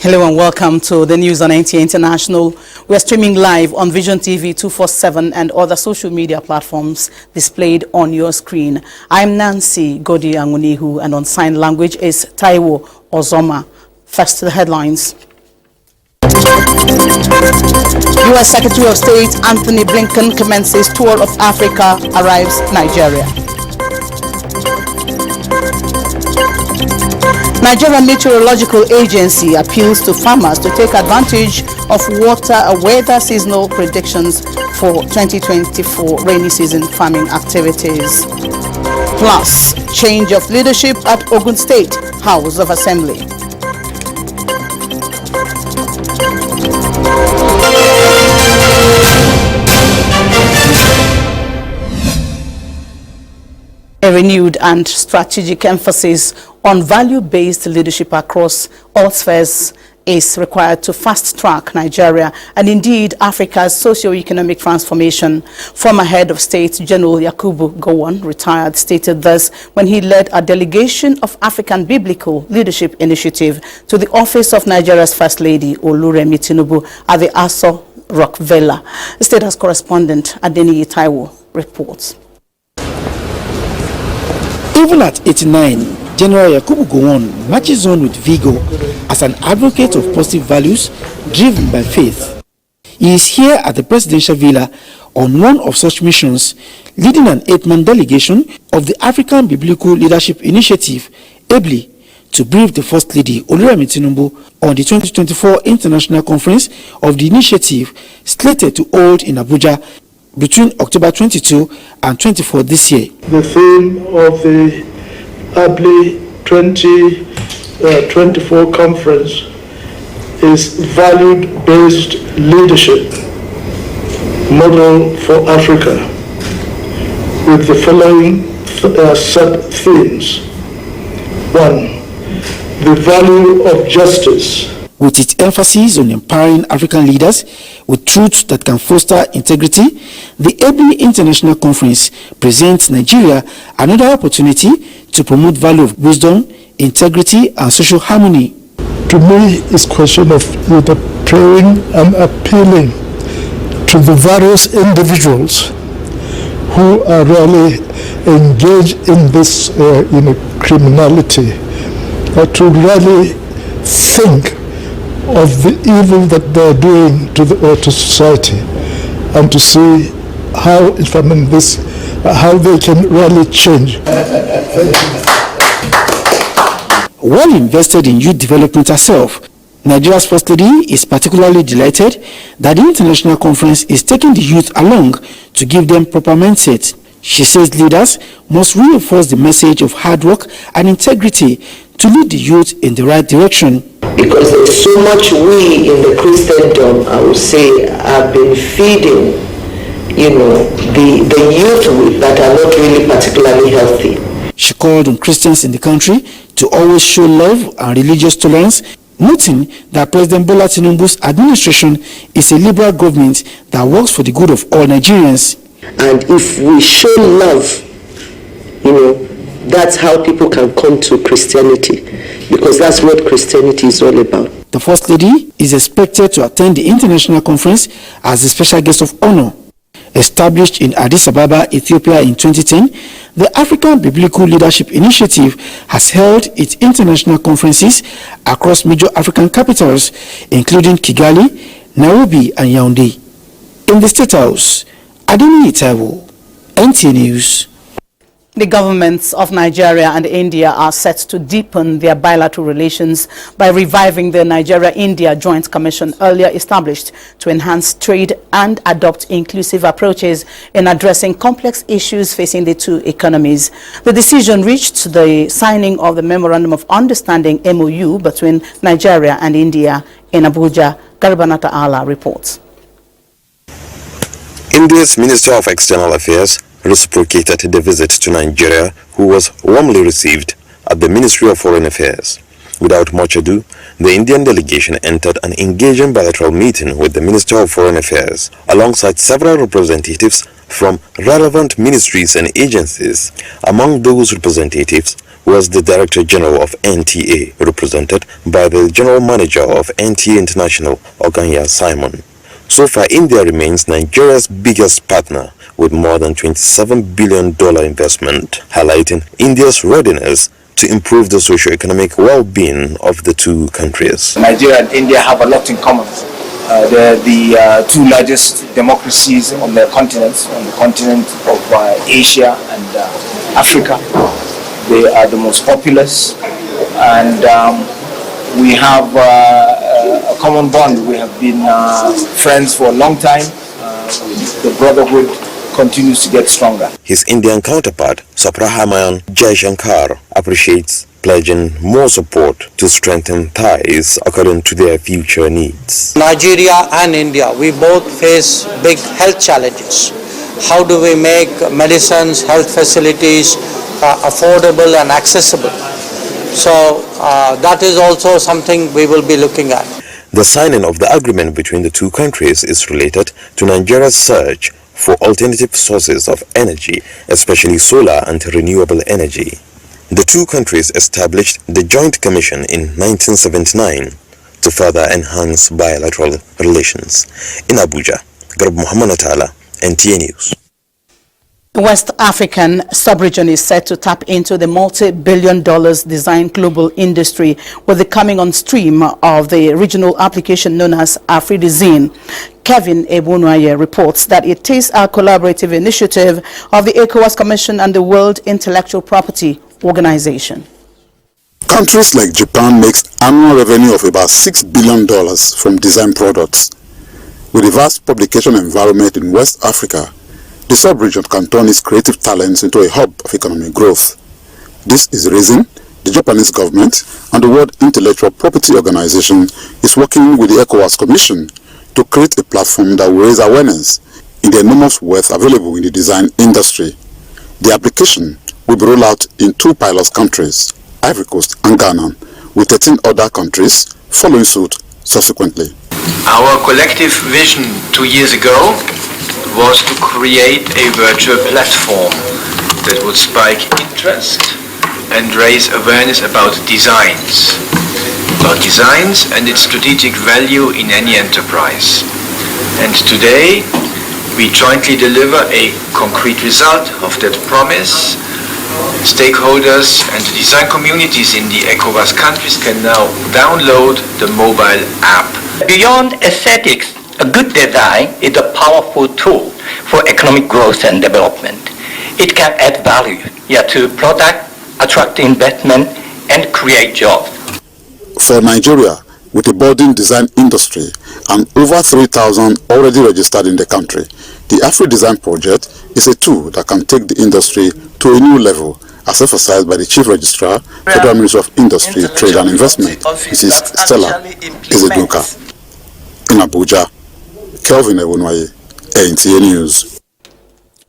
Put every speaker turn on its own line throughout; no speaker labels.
Hello and welcome to the news on NTA International. We're streaming live on Vision TV 247 and other social media platforms displayed on your screen. I'm Nancy Godi Angunihu, and on sign language is Taiwo Ozoma. First to the headlines. U.S. Secretary of State Anthony Blinken commences tour of Africa, arrives Nigeria. Nigerian Meteorological Agency appeals to farmers to take advantage of weather seasonal predictions for 2024 rainy season farming activities. Plus, change of leadership at Ogun State House of Assembly. A renewed and strategic emphasis on value-based leadership across all spheres is required to fast-track Nigeria and indeed Africa's socio-economic transformation. Former Head of State General Yakubu Gowon, retired, stated this when he led a delegation of African Biblical Leadership Initiative to the office of Nigeria's First Lady Oluremi Tinubu at the Aso Rock Villa. The State House correspondent Adeniyi Taiwo reports.
Even at 89, General Yakubu Gowon marches on with vigor as an advocate of positive values driven by faith. He is here at the presidential villa on one of such missions, leading an 8-man delegation of the African Biblical Leadership Initiative, ABLI, to brief the First Lady Oluremi Tinubu on the 2024 International Conference of the initiative slated to hold in Abuja between October 22 and 24 this year.
The theme of the ABLI 2024 conference is Valued-Based Leadership, Model for Africa, with the following sub-themes. 1. The value of justice.
With its emphasis on empowering African leaders with truths that can foster integrity, the ABLI International Conference presents Nigeria another opportunity to promote value of wisdom, integrity, and social harmony.
To me, it's a question of praying and appealing to the various individuals who are really engaged in this criminality, to really think of the evil that they're doing to society, and to see how how they can really change.
Well invested in youth development herself, Nigeria's First Lady is particularly delighted that the international conference is taking the youth along to give them proper mindset. She says leaders must reinforce the message of hard work and integrity to lead the youth in the right direction.
Because there's so much we in the Christendom, I would say, have been feeding, the youth that are not really particularly healthy.
She called on Christians in the country to always show love and religious tolerance, noting that President Bola Tinubu's administration is a liberal government that works for the good of all Nigerians.
And if we show love, that's how people can come to Christianity, because that's what Christianity is all about.
The First Lady is expected to attend the international conference as a special guest of honor. Established in Addis Ababa, Ethiopia in 2010, the African Biblical Leadership Initiative has held its international conferences across major African capitals, including Kigali, Nairobi, and Yaoundé. In the State House, Adeniyi Taiwo, NTA News.
The governments of Nigeria and India are set to deepen their bilateral relations by reviving the Nigeria-India Joint Commission earlier established to enhance trade and adopt inclusive approaches in addressing complex issues facing the two economies. The decision reached the signing of the Memorandum of Understanding MOU between Nigeria and India in Abuja. Garbanata Allah reports.
India's Minister of External Affairs reciprocated the visit to Nigeria, who was warmly received at the Ministry of Foreign Affairs. Without much ado, the Indian delegation entered an engaging bilateral meeting with the Minister of Foreign Affairs, alongside several representatives from relevant ministries and agencies. Among those representatives was the Director General of NTA, represented by the General Manager of NTA International, Oganya Simon. So far, India remains Nigeria's biggest partner with more than $27 billion investment, highlighting India's readiness to improve the socio-economic well-being of the two countries.
Nigeria and India have a lot in common. They're the two largest democracies on the continent of Asia and Africa. They are the most populous, and we have a common bond. We have been friends for a long time. The brotherhood continues to get stronger.
His Indian counterpart, Subrahmanyam Jaishankar, appreciates pledging more support to strengthen ties according to their future needs.
Nigeria and India, we both face big health challenges. How do we make medicines, health facilities affordable and accessible? So that is also something we will be looking at.
The signing of the agreement between the two countries is related to Nigeria's search for alternative sources of energy, especially solar and renewable energy. The two countries established the Joint Commission in 1979 to further enhance bilateral relations. In Abuja, Garb Muhammad Atala, NTA News.
The West African sub-region is set to tap into the multi-billion dollars design global industry with the coming on stream of the regional application known as AfriDesign. Kevin Ebunuaye reports that it is a collaborative initiative of the ECOWAS Commission and the World Intellectual Property Organization.
Countries like Japan makes annual revenue of about $6 billion from design products. With a vast publication environment in West Africa, the sub-region can turn its creative talents into a hub of economic growth. This is the reason the Japanese government and the World Intellectual Property Organization is working with the ECOWAS Commission to create a platform that will raise awareness in the enormous wealth available in the design industry. The application will be rolled out in 2 pilot countries, Ivory Coast and Ghana, with 13 other countries following suit subsequently.
Our collective vision 2 years ago was to create a virtual platform that would spike interest and raise awareness about designs and its strategic value in any enterprise. And today, we jointly deliver a concrete result of that promise. Stakeholders and the design communities in the ECOWAS countries can now download the mobile app.
Beyond aesthetics, a good design is a powerful tool for economic growth and development. It can add value to product, attract investment, and create jobs.
For Nigeria, with a budding design industry and over 3,000 already registered in the country, the AfriDesign project is a tool that can take the industry to a new level, as emphasized by the Chief Registrar, Federal Ministry of Industry, Trade and Investment, Mrs. Stella Ezeduka. In Abuja, Kelvin Ebunuaye, NTA News.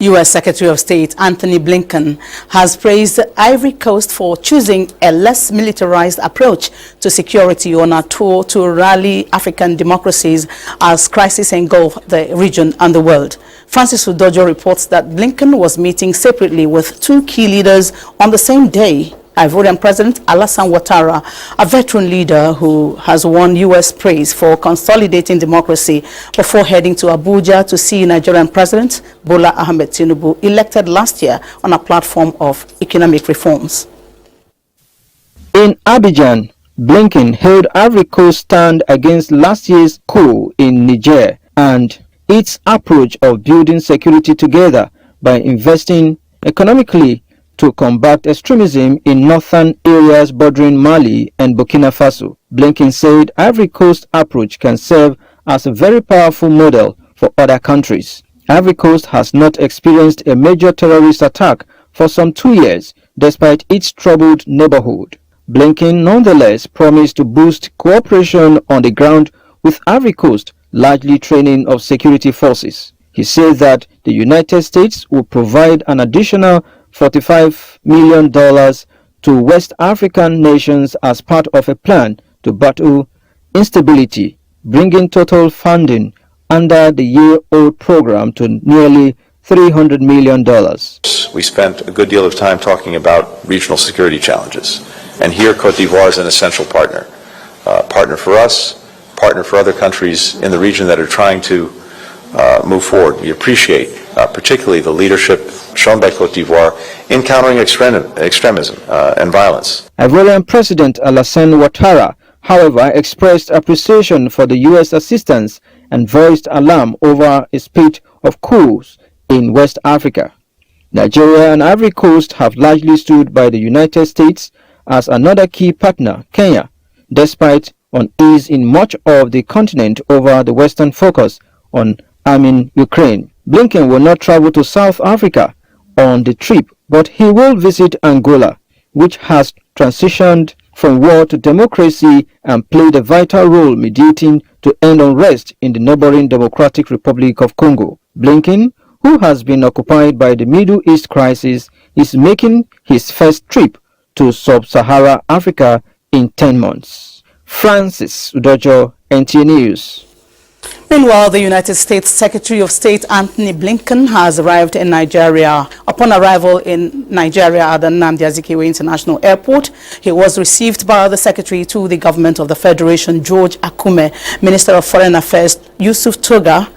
U.S. Secretary of State Anthony Blinken has praised Ivory Coast for choosing a less militarized approach to security on a tour to rally African democracies as crises engulf the region and the world. Francis Udojo reports that Blinken was meeting separately with 2 key leaders on the same day. Ivorian President Alassane Ouattara, a veteran leader who has won U.S. praise for consolidating democracy, before heading to Abuja to see Nigerian President Bola Ahmed Tinubu, elected last year on a platform of economic reforms.
In Abidjan, Blinken held Ivory Coast stand against last year's coup in Niger and its approach of building security together by investing economically to combat extremism in northern areas bordering Mali and Burkina Faso. Blinken said Ivory Coast approach can serve as a very powerful model for other countries. Ivory Coast has not experienced a major terrorist attack for some 2 years, despite its troubled neighborhood. Blinken nonetheless promised to boost cooperation on the ground with Ivory Coast, largely training of security forces. He said that the United States will provide an additional $45 million to West African nations as part of a plan to battle instability, bringing total funding under the year-old program to nearly $300 million.
We spent a good deal of time talking about regional security challenges, and here Cote d'Ivoire is an essential partner. Partner for us, partner for other countries in the region that are trying to move forward. We appreciate particularly the leadership shown by Cote d'Ivoire in countering extremism and violence.
Ivorian President Alassane Ouattara, however, expressed appreciation for the U.S. assistance and voiced alarm over a spate of coups in West Africa. Nigeria and Ivory Coast have largely stood by the United States as another key partner, Kenya, despite unease in much of the continent over the Western focus on arming Ukraine. Blinken will not travel to South Africa on the trip, but he will visit Angola, which has transitioned from war to democracy and played a vital role mediating to end unrest in the neighboring Democratic Republic of Congo. Blinken, who has been occupied by the Middle East crisis, is making his first trip to Sub-Saharan Africa in 10 months. Francis Udojo, NTA News.
Meanwhile, the United States Secretary of State Anthony Blinken has arrived in Nigeria. Upon arrival in Nigeria at the Nnamdi Azikiwe International Airport, he was received by the Secretary to the Government of the Federation, George Akume, Minister of Foreign Affairs, Yusuf Toga,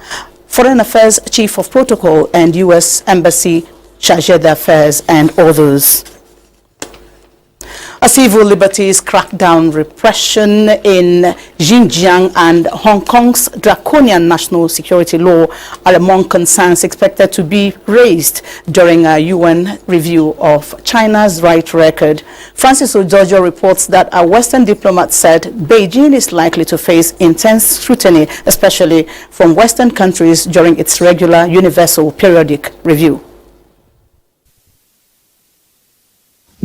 Foreign Affairs Chief of Protocol, and U.S. Embassy Chargé d'Affaires, and others. A civil liberties crackdown repression in Xinjiang and Hong Kong's draconian national security law are among concerns expected to be raised during a UN review of China's right record. Francis Ojojo reports that a Western diplomat said Beijing is likely to face intense scrutiny, especially from Western countries during its regular universal periodic review.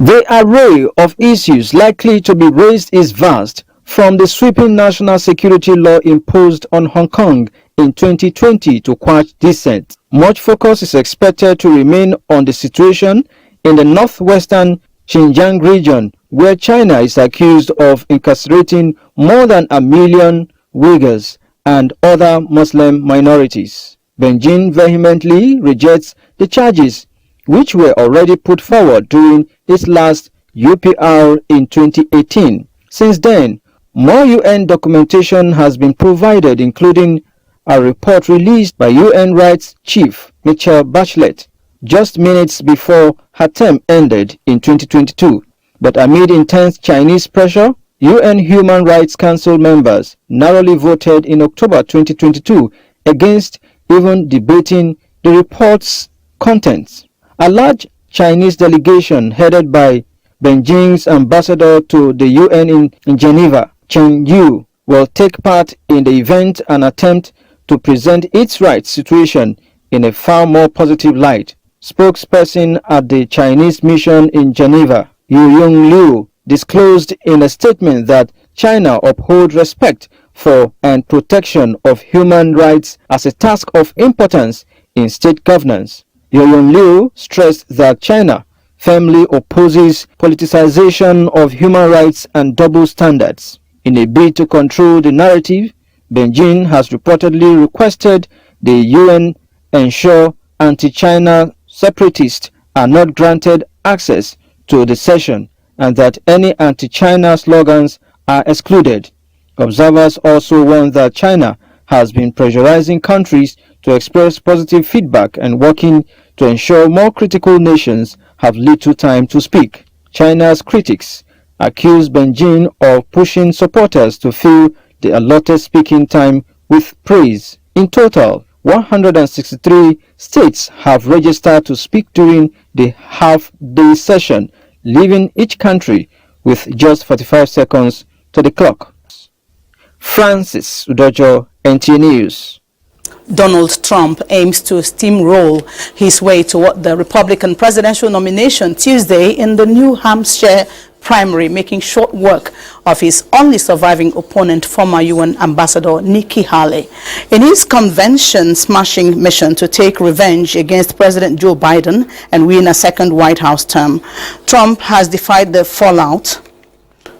The array of issues likely to be raised is vast, from the sweeping national security law imposed on Hong Kong in 2020 to quash dissent. Much focus is expected to remain on the situation in the northwestern Xinjiang region, where China is accused of incarcerating more than 1 million Uyghurs and other Muslim minorities. Beijing vehemently rejects the charges, which were already put forward during its last UPR in 2018. Since then, more UN documentation has been provided, including a report released by UN Rights Chief Michelle Bachelet just minutes before her term ended in 2022. But amid intense Chinese pressure, UN Human Rights Council members narrowly voted in October 2022 against even debating the report's contents. A large Chinese delegation headed by Beijing's ambassador to the UN in Geneva, Chen Yu, will take part in the event and attempt to present its rights situation in a far more positive light. Spokesperson at the Chinese mission in Geneva, Yu Yongliu, disclosed in a statement that China upholds respect for and protection of human rights as a task of importance in state governance. Yongliu stressed that China firmly opposes politicization of human rights and double standards. In a bid to control the narrative, Beijing has reportedly requested the UN ensure anti-China separatists are not granted access to the session and that any anti-China slogans are excluded. Observers also warn that China has been pressurizing countries to express positive feedback and working to ensure more critical nations have little time to speak. China's critics accuse Beijing of pushing supporters to fill the allotted speaking time with praise. In total, 163 states have registered to speak during the half-day session, leaving each country with just 45 seconds to the clock. Francis Udojo, NTA News.
Donald Trump aims to steamroll his way toward the Republican presidential nomination Tuesday in the New Hampshire primary, making short work of his only surviving opponent, former UN Ambassador Nikki Haley. In his convention-smashing mission to take revenge against President Joe Biden and win a second White House term, Trump has defied the fallout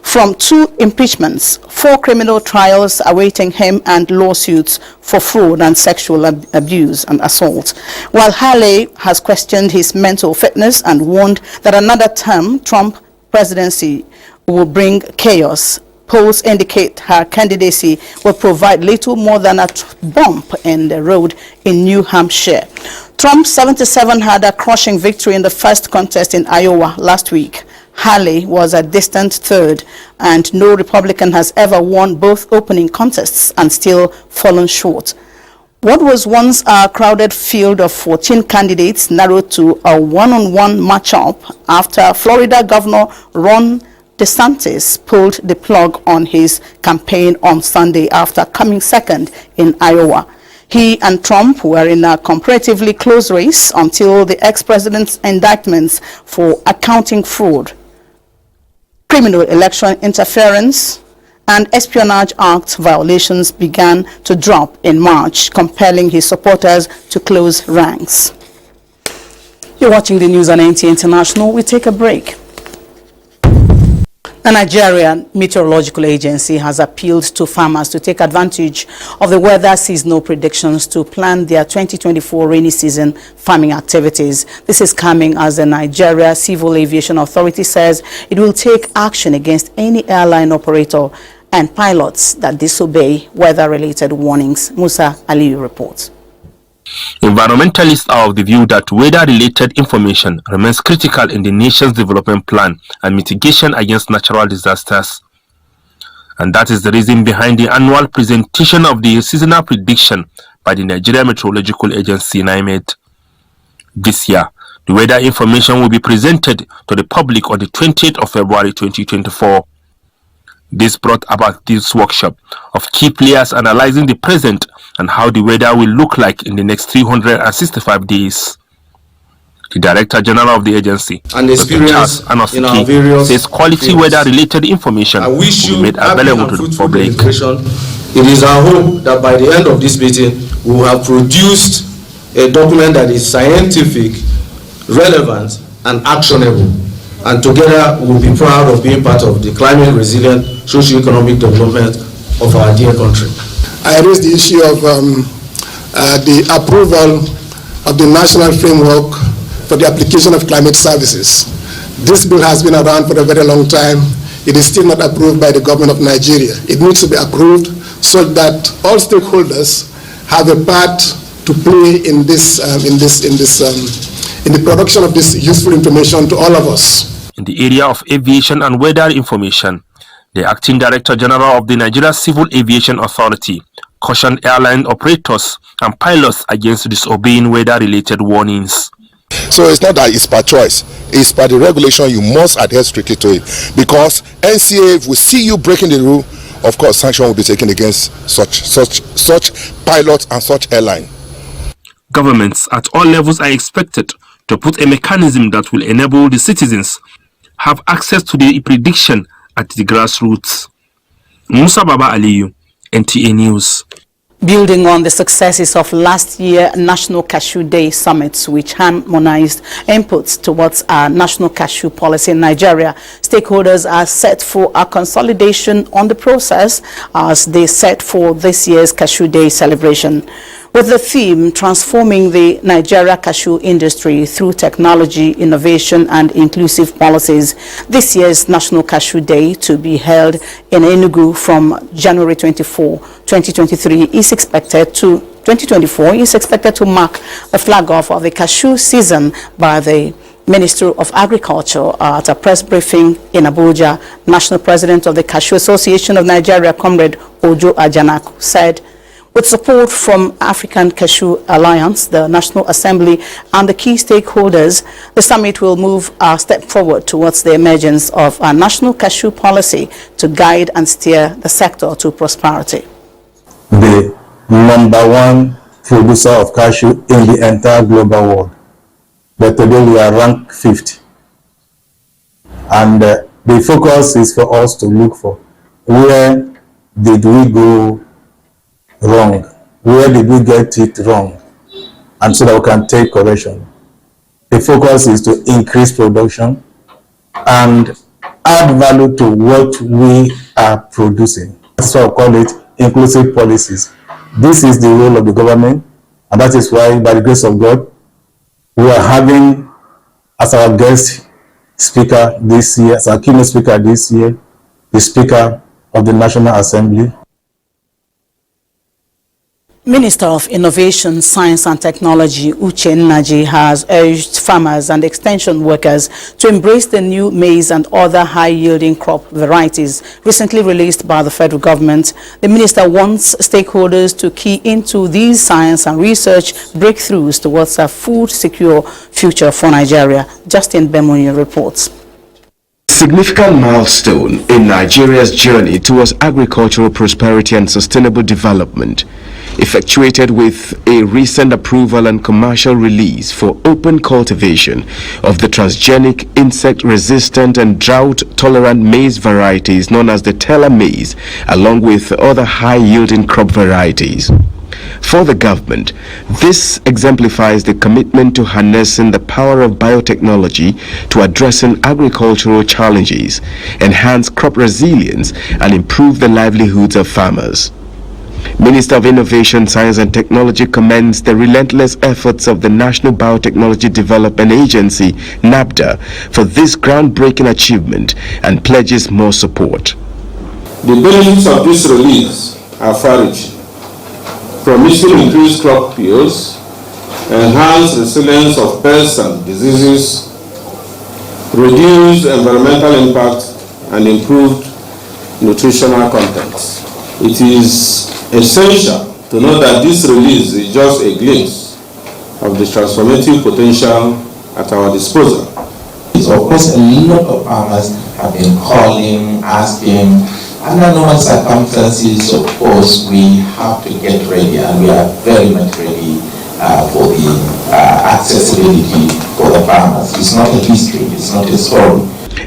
from 2 impeachments, 4 criminal trials awaiting him, and lawsuits for fraud and sexual abuse and assault. While Haley has questioned his mental fitness and warned that another term Trump presidency will bring chaos, polls indicate her candidacy will provide little more than a bump in the road in New Hampshire. Trump, 77, had a crushing victory in the first contest in Iowa last week. Haley was a distant third, and no Republican has ever won both opening contests and still fallen short. What was once a crowded field of 14 candidates narrowed to a one-on-one matchup after Florida Governor Ron DeSantis pulled the plug on his campaign on Sunday after coming second in Iowa. He and Trump were in a comparatively close race until the ex-president's indictments for accounting fraud, criminal election interference, and Espionage Act violations began to drop in March, compelling his supporters to close ranks. You're watching the news on NTA International. We take a break. The Nigerian Meteorological Agency has appealed to farmers to take advantage of the weather seasonal predictions to plan their 2024 rainy season farming activities. This is coming as the Nigeria Civil Aviation Authority says it will take action against any airline operator and pilots that disobey weather-related warnings. Musa Aliyu reports.
Environmentalists are of the view that weather-related information remains critical in the nation's development plan and mitigation against natural disasters. And that is the reason behind the annual presentation of the seasonal prediction by the Nigerian Meteorological Agency, NIMET. This year, the weather information will be presented to the public on the 20th of February 2024. This brought about this workshop of key players analyzing the present and how the weather will look like in the next 365 days. The Director General of the agency,
and experience in our various
says quality weather-related information will be made available to the public.
It is our hope that by the end of this meeting, we will have produced a document that is scientific, relevant, and actionable. And together, we will be proud of being part of the climate-resilient socio-economic development of our dear country.
I raised the issue of the approval of the national framework for the application of climate services. This bill has been around for a very long time. It is still not approved by the government of Nigeria. It needs to be approved so that all stakeholders have a part to play in the production of this useful information to all of us.
In the area of aviation and weather information, the Acting Director General of the Nigeria Civil Aviation Authority cautioned airline operators and pilots against disobeying weather-related warnings.
So it's not that it's by choice, it's by the regulation. You must adhere strictly to it, because NCA will see you breaking the rule. Of course, sanction will be taken against such pilots and such airline.
Governments at all levels are expected to put a mechanism that will enable the citizens have access to the prediction at the grassroots. Musa Baba Aliyu, NTA News.
Building on the successes of last year's National Cashew Day summits, which harmonized inputs towards our national cashew policy in Nigeria, stakeholders are set for a consolidation on the process as they set for this year's Cashew Day celebration. With the theme, Transforming the Nigeria Cashew Industry Through Technology, Innovation and Inclusive Policies, this year's National Cashew Day, to be held in Enugu from January 24, 2024 is expected to mark the flag-off of the cashew season by the Minister of Agriculture at a press briefing in Abuja. National President of the Cashew Association of Nigeria, Comrade Ojo Ajanaku, said, with support from African Cashew Alliance, the National Assembly, and the key stakeholders, the summit will move a step forward towards the emergence of a national cashew policy to guide and steer the sector to prosperity.
The #1 producer of cashew in the entire global world, but today we are ranked 50. And the focus is for us to look for where did we go wrong, where did we get it wrong, and so that we can take correction. The focus is to increase production and add value to what we are producing. So I call it inclusive policies. This is the role of the government, and that is why, by the grace of God, we are having as our guest speaker this year, as our keynote speaker this year, the Speaker of the National Assembly.
Minister of Innovation, Science and Technology, Uche Nnaji, has urged farmers and extension workers to embrace the new maize and other high-yielding crop varieties recently released by the federal government. The minister wants stakeholders to key into these science and research breakthroughs towards a food-secure future for Nigeria. Justin Bemonyi reports.
Significant milestone in Nigeria's journey towards agricultural prosperity and sustainable development, effectuated with a recent approval and commercial release for open cultivation of the transgenic, insect-resistant and drought-tolerant maize varieties known as the Teller maize, along with other high-yielding crop varieties. For the government, this exemplifies the commitment to harnessing the power of biotechnology to addressing agricultural challenges, enhance crop resilience, and improve the livelihoods of farmers. Minister of Innovation, Science and Technology commends the relentless efforts of the National Biotechnology Development Agency, NABDA, for this groundbreaking achievement and pledges more support.
The benefits of this release are far-reaching, promising increased crop yields, enhanced resilience of pests and diseases, reduced environmental impact, and improved nutritional content. It is essential to know that this release is just a glimpse of the transformative potential at our disposal.
Of course, a lot of farmers have been calling, asking. Under normal circumstances, of course, we have to get ready, and we are very much ready for the accessibility for the farmers. It's not a history, it's not a story.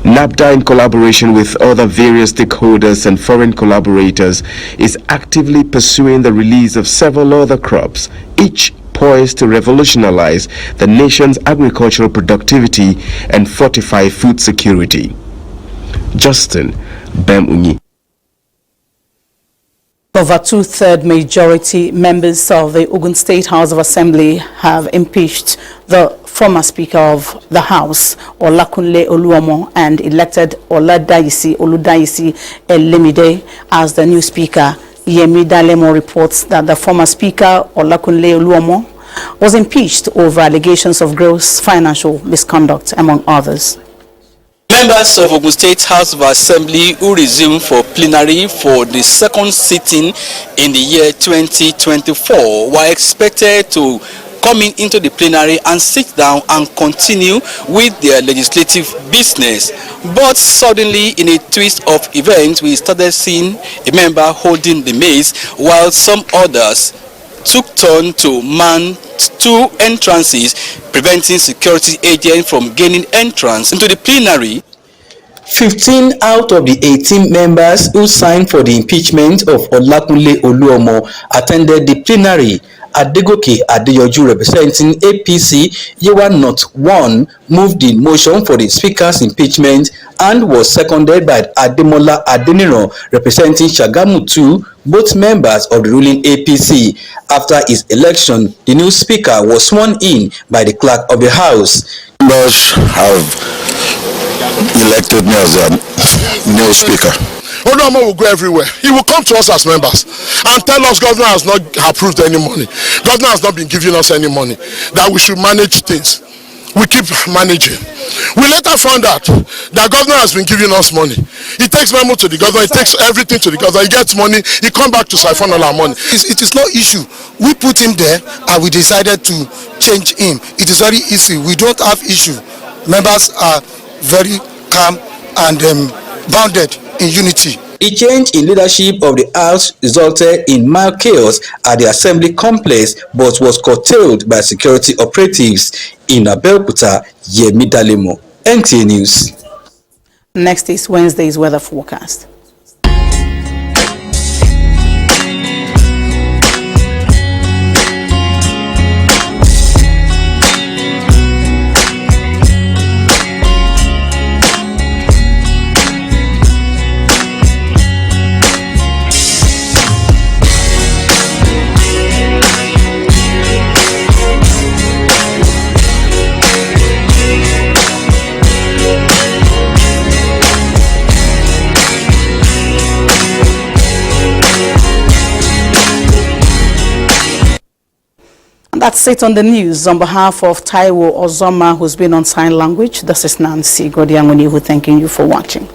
NABDA, in collaboration with other various stakeholders and foreign collaborators, is actively pursuing the release of several other crops, each poised to revolutionize the nation's agricultural productivity and fortify food security. Justin Bemonyi.
Over two-thirds majority members of the Ogun State House of Assembly have impeached the former Speaker of the House, Olakunle Oluomo, and elected Oladaisi Elimide as the new Speaker. Yemi Dalemo reports that the former Speaker, Olakunle Oluomo, was impeached over allegations of gross financial misconduct, among others.
Members of Ogun State House of Assembly who resumed for plenary for the second sitting in the year 2024 were expected to come into the plenary and sit down and continue with their legislative business. But suddenly, in a twist of events, we started seeing a member holding the mace while some others took turn to man two entrances, preventing security agents from gaining entrance into the plenary. 15 out of the 18 members who signed for the impeachment of Olakunle Oluomo attended the plenary. Adegoke Adeyoju, representing APC, Yewa North 1, moved the motion for the Speaker's impeachment and was seconded by Ademola Adeniro, representing Shagamu 2, both members of the ruling APC. After his election, the new Speaker was sworn in by the Clerk of the House.
Members have elected me as their new Speaker. Oluomo will go everywhere. He will come to us as members and tell us governor has not approved any money. Governor has not been giving us any money, that we should manage things. We keep managing. We later found out that governor has been giving us money. He takes memo to the governor, he takes everything to the governor, he gets money, he comes back to siphon all our money.
It is no issue. We put him there and we decided to change him. It is very easy. We don't have issue. Members are very calm and bounded in unity.
A change in leadership of the House resulted in mild chaos at the Assembly complex, but was curtailed by security operatives. In Abeokuta, Yemi Dalemo, NTA News.
Next is Wednesday's weather forecast. That's it on the news. On behalf of Taiwo Ozoma, who's been on sign language, this is Nancy Godiangunihu thanking you for watching.